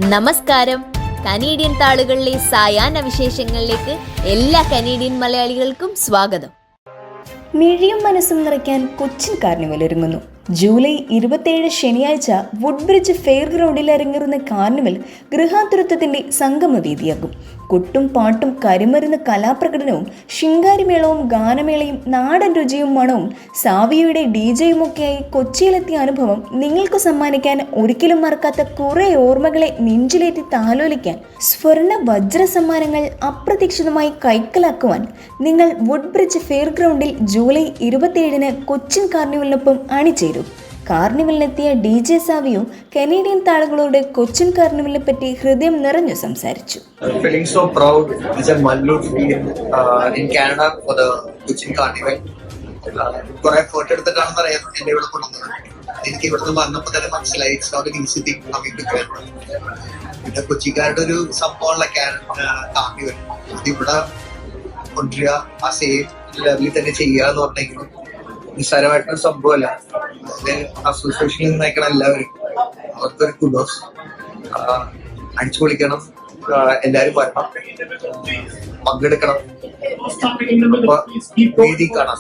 നമസ്കാരം. കനേഡിയൻ താളുകളിലെ സായാഹ്ന വിശേഷങ്ങളിലേക്ക് എല്ലാ കനേഡിയൻ മലയാളികൾക്കും സ്വാഗതം. മിഴിയും മനസ്സും നിറയ്ക്കാൻ കൊച്ചിൻ കാർണിവൽ ഒരുങ്ങുന്നു. ജൂലൈ 27 ശനിയാഴ്ച വുഡ്ബ്രിഡ്ജ് ഫെയർ ഗ്രൗണ്ടിൽ അരങ്ങേറുന്ന കാർണിവൽ ഗൃഹാതുരത്വത്തിന്റെ സംഗമവേദിയാകും. കൊട്ടും പാട്ടും കരിമരുന്ന് കലാപ്രകടനവും ശിങ്കാരിമേളവും ഗാനമേളയും നാടൻ രുചിയും മണവും സാവിയയുടെ DJയുമൊക്കെയായി കൊച്ചിയിലെത്തിയ അനുഭവം നിങ്ങൾക്ക് സമ്മാനിക്കാൻ ഒരിക്കലും മറക്കാത്ത കുറെ ഓർമ്മകളെ നെഞ്ചിലേറ്റി താലോലിക്കാൻ സ്വർണ്ണ വജ്ര സമ്മാനങ്ങൾ അപ്രതീക്ഷിതമായി കൈക്കലാക്കുവാൻ നിങ്ങൾ വുഡ്ബ്രിഡ്ജ് ഫെയർ ഗ്രൗണ്ടിൽ ജൂലൈ 27 കൊച്ചിൻ കാർണിവലിനൊപ്പം അണിചേരും. കാർണിവലിനെത്തിയ DJ സാവിയോ കനേഡിയൻ താളുകളോട് കൊച്ചിൻ കാർണിവലിനെ പറ്റി ഹൃദയം നിറഞ്ഞു സംസാരിച്ചു. Feeling so proud as a Mallu to be in Canada for the Cochin Carnival. കുറെ എഫേർട്ട് എടുത്തിട്ടാണെന്ന് അറിയാം എന്നെ ഇവിടെ കൊണ്ടുവന്നത്. എനിക്ക് ഇവിടുന്ന് വന്നപ്പോൾ തന്നെ മനസ്സിലായി it's not an easy thing coming to Kerala. പിന്നെ കൊച്ചിക്കാരുടെ ഒരു സംഭവമുള്ള കാർണിവൽ ഇവിടെ കൊണ്ടുവരിക ആ സെയിം ലെവലിൽ തന്നെ ചെയ്യുക എന്ന് പറഞ്ഞെങ്കിലും നിസ്സാരമായിട്ടൊരു സംഭവമല്ല. അസോസിയേഷനിൽ നയിക്കണം എല്ലാവരും അവർക്കൊരു കുഡോസ്. അടിച്ചു പൊളിക്കണം, എല്ലാരും വരണം, പങ്കെടുക്കണം, വേദി കാണാം.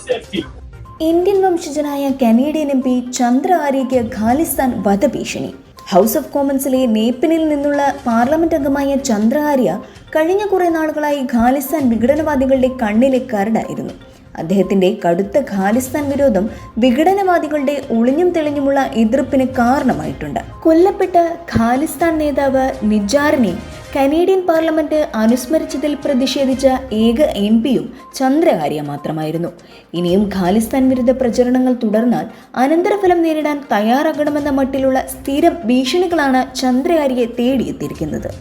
ഇന്ത്യൻ വംശജനായ കനേഡിയൻ MP ചന്ദ്ര ആര്യയ്ക്ക് ഖാലിസ്ഥാൻ വധഭീഷണി. ഹൗസ് ഓഫ് കോമൺസിലെ നേപ്പിനിൽ നിന്നുള്ള പാർലമെന്റ് അംഗമായ ചന്ദ്ര ആര്യ കഴിഞ്ഞ കുറെ നാളുകളായി ഖാലിസ്ഥാൻ വിഘടനവാദികളുടെ കണ്ണിലെ കരടായിരുന്നു. അദ്ദേഹത്തിന്റെ കടുത്ത ഖാലിസ്ഥാൻ വിരോധം വിഘടനവാദികളുടെ ഒളിഞ്ഞും തെളിഞ്ഞുമുള്ള എതിർപ്പിന് കാരണമായിട്ടുണ്ട്. കൊല്ലപ്പെട്ട ഖാലിസ്ഥാൻ നേതാവ് നിജാറിനെ കനേഡിയൻ പാർലമെന്റ് അനുസ്മരിച്ചതിൽ പ്രതിഷേധിച്ച ഏക MP-യും ചന്ദ്ര ആര്യ മാത്രമായിരുന്നു. ഇനിയും ഖാലിസ്ഥാൻ വിരുദ്ധ പ്രചരണങ്ങൾ തുടർന്നാൽ അനന്തരഫലം നേരിടാൻ തയ്യാറാകണമെന്ന മട്ടിലുള്ള സ്ഥിരം ഭീഷണികളാണ് ചന്ദ്ര ആര്യയെ തേടിയെത്തിയിരിക്കുന്നത്.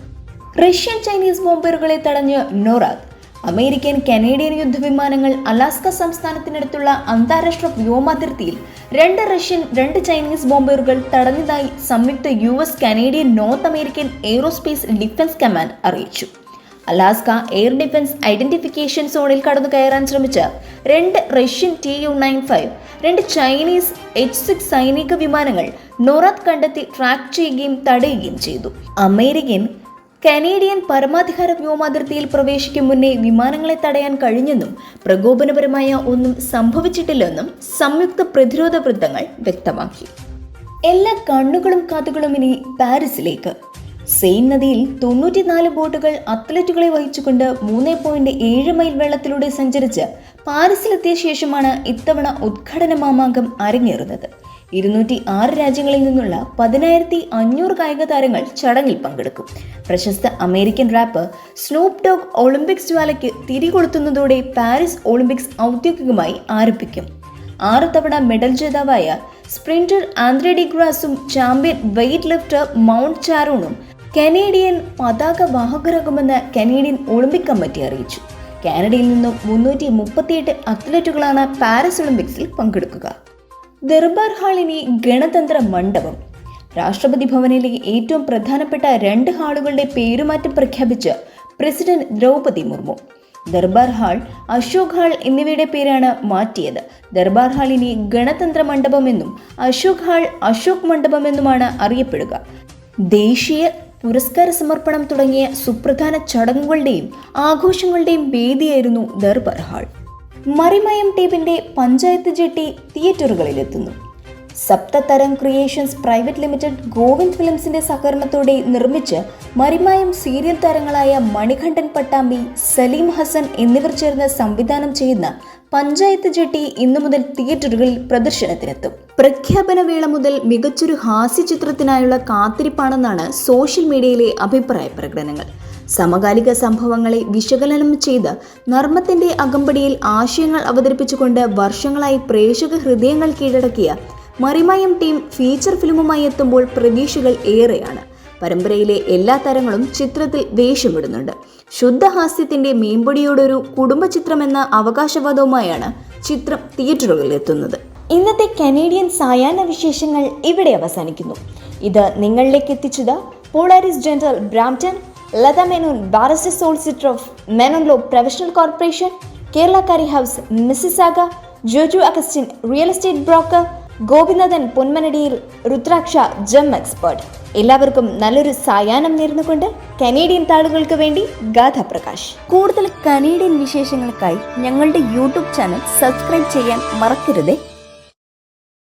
റഷ്യൻ ചൈനീസ് ബോംബറുകളെ തടഞ്ഞ് നോറാദ്. അമേരിക്കൻ കനേഡിയൻ യുദ്ധവിമാനങ്ങൾ അലാസ്ക സംസ്ഥാനത്തിനടുത്തുള്ള അന്താരാഷ്ട്ര വ്യോമാതിർത്തിയിൽ 2 റഷ്യൻ 2 ചൈനീസ് ബോംബറുകൾ തടഞ്ഞതായി സംയുക്ത US Canadian north American aerospace defence command അറിയിച്ചു. അലാസ്ക എയർ ഡിഫൻസ് ഐഡന്റിഫിക്കേഷൻ സോണിൽ കടന്നു കയറാൻ ശ്രമിച്ച 2 റഷ്യൻ Tu-95, 2 ചൈനീസ് H-6 സൈനിക വിമാനങ്ങൾ നോറാദ് കണ്ടെത്തി ട്രാക്ക് ചെയ്യുകയും തടയുകയും ചെയ്തു. അമേരിക്കൻ കനേഡിയൻ പരമാധികാര വ്യോമാതിർത്തിയിൽ പ്രവേശിക്കും മുന്നേ വിമാനങ്ങളെ തടയാൻ കഴിഞ്ഞെന്നും പ്രകോപനപരമായ ഒന്നും സംഭവിച്ചിട്ടില്ലെന്നും സംയുക്ത പ്രതിരോധ വൃത്തങ്ങൾ വ്യക്തമാക്കി. എല്ലാ കണ്ണുകളും കാതുകളും ഇനി പാരീസിലേക്ക്. സെയിൻ നദിയിൽ 94 ബോട്ടുകൾ അത്ലറ്റുകളെ വഹിച്ചുകൊണ്ട് 3.7 മൈൽ വെള്ളത്തിലൂടെ സഞ്ചരിച്ച് പാരീസിലെത്തിയ ശേഷമാണ് ഇത്തവണ ഉദ്ഘാടന മാമാങ്കം അരങ്ങേറുന്നത്. 206 രാജ്യങ്ങളിൽ നിന്നുള്ള 10,500 കായിക താരങ്ങൾ ചടങ്ങിൽ പങ്കെടുക്കും. പ്രശസ്ത American rapper Snoop Dogg Olympics ജ്വാലയ്ക്ക് തിരികൊളുത്തുന്നതോടെ പാരീസ് ഒളിമ്പിക്സ് ഔദ്യോഗികമായി ആരംഭിക്കും. 6 തവണ മെഡൽ ജേതാവായ സ്പ്രിന്റർ ആന്ദ്രേ ഡി ഗ്രാസും ചാമ്പ്യൻ വെയ്റ്റ് ലിഫ്റ്റർ മൗണ്ട് ചാരോണും കനേഡിയൻ പതാക വാഹകരാകുമെന്ന് കനേഡിയൻ ഒളിമ്പിക് കമ്മിറ്റി അറിയിച്ചു. കാനഡയിൽ നിന്നും 338 അത്ലറ്റുകളാണ് പാരീസ് ഒളിമ്പിക്സിൽ പങ്കെടുക്കുക. ദർബാർ ഹാളിനി ഗണതന്ത്ര മണ്ഡപം. രാഷ്ട്രപതി ഭവനിലെ ഏറ്റവും പ്രധാനപ്പെട്ട 2 ഹാളുകളുടെ പേരുമാറ്റം പ്രഖ്യാപിച്ച് president Droupadi Murmu. Darbar hall, Ashok hall എന്നിവയുടെ പേരാണ് മാറ്റിയത്. ദർബാർ ഹാൾ ഇനി ഗണതന്ത്ര മണ്ഡപം എന്നും അശോക് ഹാൾ അശോക് മണ്ഡപം എന്നുമാണ് അറിയപ്പെടുക. ദേശീയ പുരസ്കാര സമർപ്പണം തുടങ്ങിയ സുപ്രധാന ചടങ്ങുകളുടെയും ആഘോഷങ്ങളുടെയും വേദിയായിരുന്നു ദർബാർ ഹാൾ. മറിമയം ടീമിന്റെ പഞ്ചായത്ത് ജെട്ടി തിയേറ്ററുകളിലെത്തുന്നു. Saptatarang creations private limited Govind ഫിലിംസിന്റെ സഹകരണത്തോടെ നിർമ്മിച്ച് മറിമായം സീരിയൽ താരങ്ങളായ മണികണ്ഠൻ പട്ടാമ്പി, സലീം ഹസൻ എന്നിവർ ചേർന്ന് സംവിധാനം ചെയ്യുന്ന പഞ്ചായത്ത് ജെട്ടി ഇന്നു മുതൽ തിയേറ്ററുകളിൽ പ്രദർശനത്തിനെത്തും. പ്രഖ്യാപന വേള മുതൽ മികച്ചൊരു ഹാസ്യ ചിത്രത്തിനായുള്ള കാത്തിരിപ്പാണെന്നാണ് സോഷ്യൽ മീഡിയയിലെ അഭിപ്രായ പ്രകടനങ്ങൾ. സമകാലിക സംഭവങ്ങളെ വിശകലനം ചെയ്ത് നർമ്മത്തിന്റെ അകമ്പടിയിൽ ആശയങ്ങൾ അവതരിപ്പിച്ചുകൊണ്ട് വർഷങ്ങളായി പ്രേക്ഷക ഹൃദയങ്ങൾ കീഴടക്കിയ മറിമയം ടീം ഫീച്ചർ ഫിലിമുമായി എത്തുമ്പോൾ പ്രതീക്ഷകൾ ഏറെയാണ്. പരമ്പരയിലെ എല്ലാ താരങ്ങളും ചിത്രത്തിൽ വേഷമിടുന്നുണ്ട്. ശുദ്ധഹാസ്യത്തിന്റെ മേമ്പൊടിയോടൊരു കുടുംബ ചിത്രമെന്ന അവകാശവാദവുമായാണ് ചിത്രം തിയേറ്ററുകളിൽ എത്തുന്നത്. ഇന്നത്തെ കനേഡിയൻ സായാഹ്ന വിശേഷങ്ങൾ ഇവിടെ അവസാനിക്കുന്നു. ഇത് നിങ്ങളിലേക്ക് എത്തിച്ചത് Polaris general Brampton, Latha Menon barrister solicitor of Menon law professional corporation, Kerala curry house Mississauga, Joju Augustine real estate broker, Gopinathan പൊന്മനടിയിൽ, രുദ്രാക്ഷ ജം എക്സ്പേർട്ട്. എല്ലാവർക്കും നല്ലൊരു സായാഹ്നം നേർന്നുകൊണ്ട് കനേഡിയൻ താളുകൾക്ക് വേണ്ടി ഗാഥ പ്രകാശ്. കൂടുതൽ കനേഡിയൻ വിശേഷങ്ങൾക്കായി ഞങ്ങളുടെ യൂട്യൂബ് ചാനൽ സബ്സ്ക്രൈബ് ചെയ്യാൻ മറക്കരുതേ.